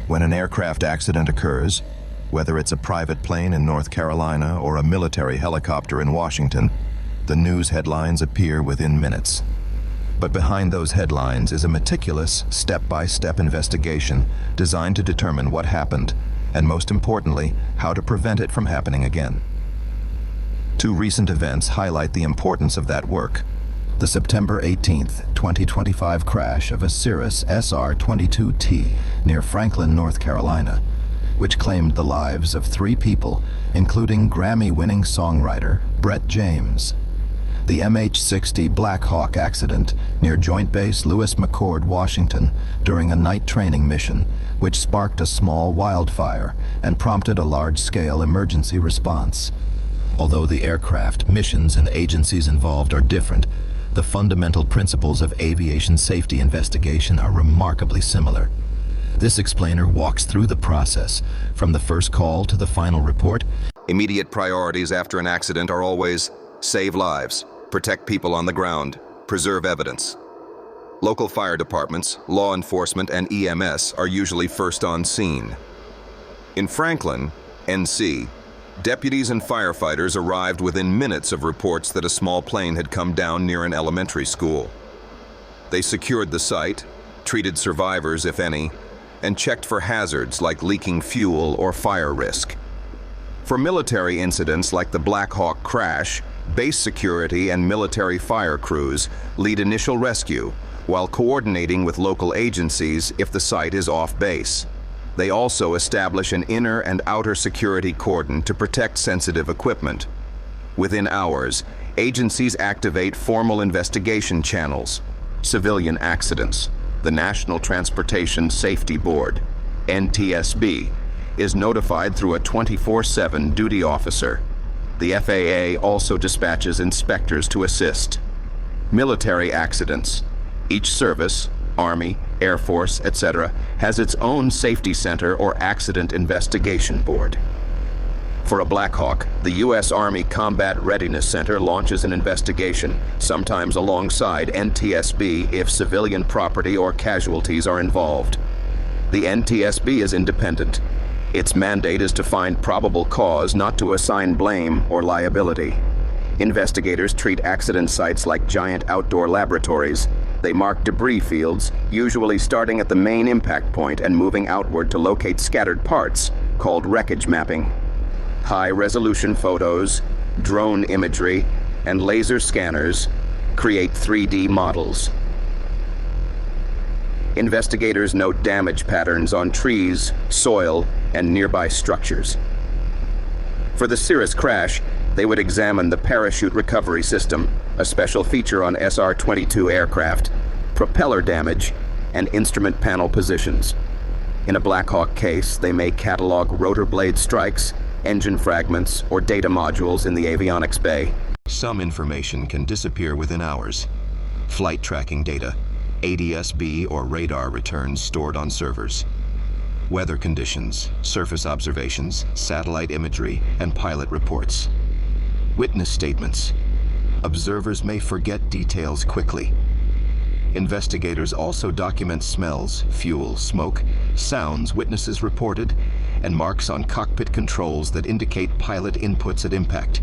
When an aircraft accident occurs, whether it's a private plane in North Carolina or a military helicopter in Washington, the news headlines appear within minutes. But behind those headlines is a meticulous, step-by-step investigation designed to determine what happened, and most importantly, how to prevent it from happening again. Two recent events highlight the importance of that work. The September 18, 2025 crash of a Cirrus SR22 near Franklin, North Carolina, which claimed the lives of 3 people, including Grammy-winning songwriter Brett James. The MH-60 Black Hawk accident near Joint Base Lewis McChord, Washington, during a night training mission, which sparked a small wildfire and prompted a large-scale emergency response. Although the aircraft, missions, and agencies involved are different, the fundamental principles of aviation safety investigation are remarkably similar. This explainer walks through the process, from the first call to the final report. Immediate priorities after an accident are always save lives, protect people on the ground, preserve evidence. Local fire departments, law enforcement, and EMS are usually first on scene. In Franklin, NC, deputies and firefighters arrived within minutes of reports that a small plane had come down near an elementary school. They secured the site, treated survivors, if any, and checked for hazards like leaking fuel or fire risk. For military incidents like the Black Hawk crash, base security and military fire crews lead initial rescue while coordinating with local agencies if the site is off base. They also establish an inner and outer security cordon to protect sensitive equipment. Within hours, agencies activate formal investigation channels. Civilian accidents. The National Transportation Safety Board, NTSB, is notified through a 24/7 duty officer. The FAA also dispatches inspectors to assist. Military accidents. Each service, Army, Air Force, etc., has its own safety center or accident investigation board. For a Black Hawk, the U.S. Army Combat Readiness Center launches an investigation, sometimes alongside NTSB if civilian property or casualties are involved. The NTSB is independent. Its mandate is to find probable cause, not to assign blame or liability. Investigators treat accident sites like giant outdoor laboratories. They mark debris fields, usually starting at the main impact point and moving outward to locate scattered parts, called wreckage mapping. High-resolution photos, drone imagery, and laser scanners create 3D models. Investigators note damage patterns on trees, soil, and nearby structures. For the Cirrus crash, they would examine the parachute recovery system, a special feature on SR-22 aircraft, propeller damage, and instrument panel positions. In a Black Hawk case, they may catalog rotor blade strikes, engine fragments, or data modules in the avionics bay. Some information can disappear within hours. Flight tracking data, ADS-B or radar returns stored on servers. Weather conditions, surface observations, satellite imagery, and pilot reports. Witness statements. Observers may forget details quickly. Investigators also document smells, fuel, smoke, sounds witnesses reported, and marks on cockpit controls that indicate pilot inputs at impact.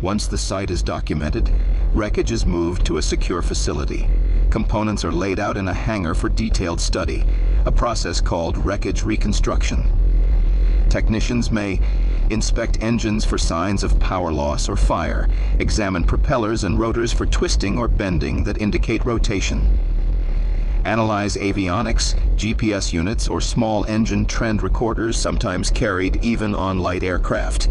Once the site is documented, wreckage is moved to a secure facility. Components are laid out in a hangar for detailed study, a process called wreckage reconstruction. Technicians may inspect engines for signs of power loss or fire, examine propellers and rotors for twisting or bending that indicate rotation, analyze avionics, GPS units, or small engine trend recorders sometimes carried even on light aircraft.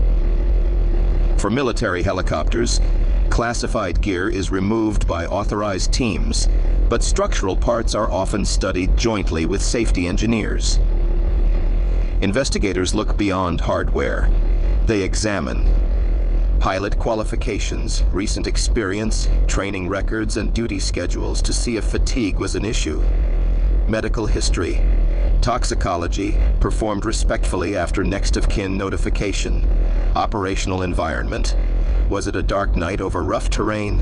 For military helicopters, classified gear is removed by authorized teams, but structural parts are often studied jointly with safety engineers. Investigators look beyond hardware. They examine pilot qualifications, recent experience, training records, and duty schedules to see if fatigue was an issue. Medical history, toxicology, performed respectfully after next of kin notification. Operational environment. Was it a dark night over rough terrain?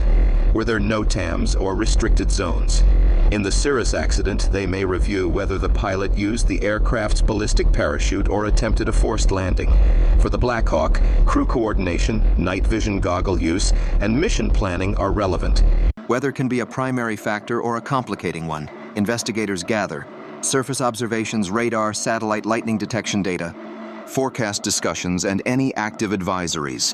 Were there NOTAMs or restricted zones? In the Cirrus accident, they may review whether the pilot used the aircraft's ballistic parachute or attempted a forced landing. For the Black Hawk, crew coordination, night vision goggle use, and mission planning are relevant. Weather can be a primary factor or a complicating one. Investigators gather surface observations, radar, satellite lightning detection data, forecast discussions, and any active advisories.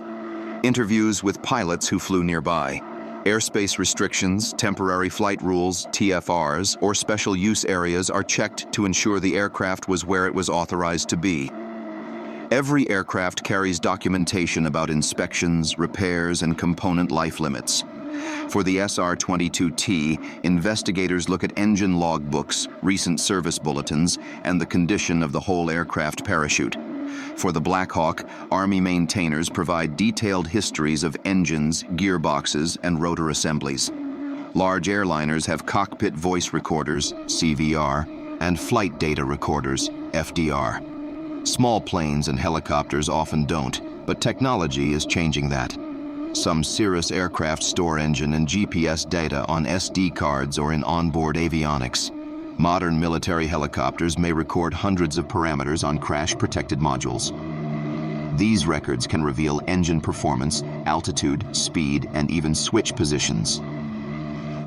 Interviews with pilots who flew nearby. Airspace restrictions, temporary flight rules, TFRs, or special use areas are checked to ensure the aircraft was where it was authorized to be. Every aircraft carries documentation about inspections, repairs, and component life limits. For the SR22T, investigators look at engine logbooks, recent service bulletins, and the condition of the whole aircraft parachute. For the Black Hawk, Army maintainers provide detailed histories of engines, gearboxes, and rotor assemblies. Large airliners have cockpit voice recorders, CVR, and flight data recorders, FDR. Small planes and helicopters often don't, but technology is changing that. Some Cirrus aircraft store engine and GPS data on SD cards or in onboard avionics. Modern military helicopters may record hundreds of parameters on crash-protected modules. These records can reveal engine performance, altitude, speed, and even switch positions.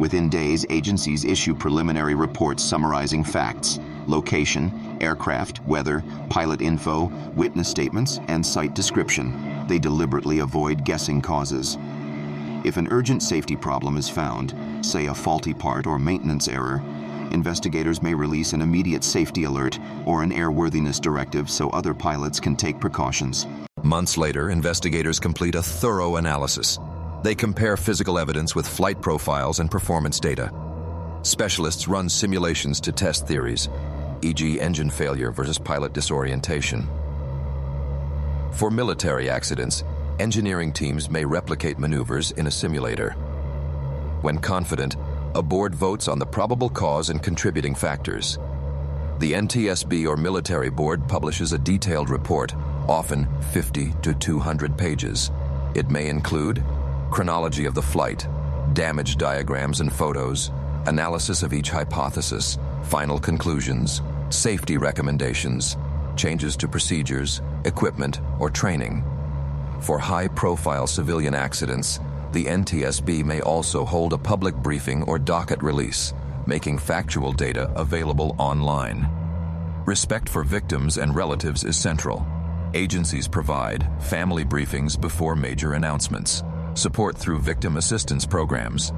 Within days, agencies issue preliminary reports summarizing facts, location, aircraft, weather, pilot info, witness statements, and site description. They deliberately avoid guessing causes. If an urgent safety problem is found, say a faulty part or maintenance error, investigators may release an immediate safety alert or an airworthiness directive so other pilots can take precautions. Months later, investigators complete a thorough analysis. They compare physical evidence with flight profiles and performance data. Specialists run simulations to test theories, e.g. engine failure versus pilot disorientation. For military accidents, engineering teams may replicate maneuvers in a simulator. When confident, a board votes on the probable cause and contributing factors. The NTSB or military board publishes a detailed report, often 50 to 200 pages. It may include chronology of the flight, damage diagrams and photos, analysis of each hypothesis, final conclusions, safety recommendations, changes to procedures, equipment, or training. For high-profile civilian accidents, the NTSB may also hold a public briefing or docket release, making factual data available online. Respect for victims and relatives is central. Agencies provide family briefings before major announcements, support through victim assistance programs,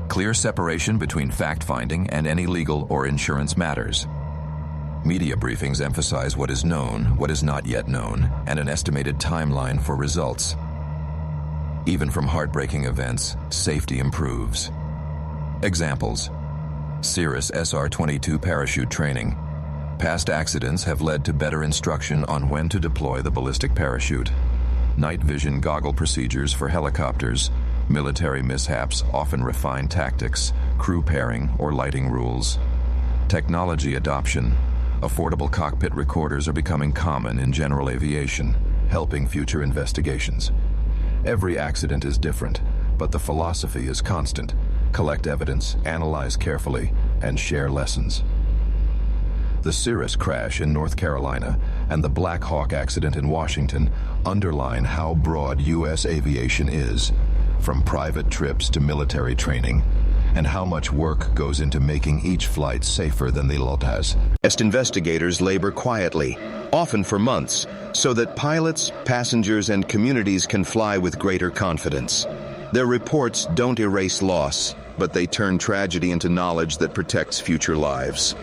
clear separation between fact-finding and any legal or insurance matters. Media briefings emphasize what is known, what is not yet known, and an estimated timeline for results. Even from heartbreaking events, safety improves. Examples: Cirrus SR22 parachute training. Past accidents have led to better instruction on when to deploy the ballistic parachute. Night vision goggle procedures for helicopters. Military mishaps often refine tactics, crew pairing, or lighting rules. Technology adoption. Affordable cockpit recorders are becoming common in general aviation, helping future investigations. Every accident is different, but the philosophy is constant. Collect evidence, analyze carefully, and share lessons. The Cirrus crash in North Carolina and the Black Hawk accident in Washington underline how broad U.S. aviation is, from private trips to military training, and how much work goes into making each flight safer than the LOTAS. Best investigators labor quietly, often for months, so that pilots, passengers, and communities can fly with greater confidence. Their reports don't erase loss, but they turn tragedy into knowledge that protects future lives.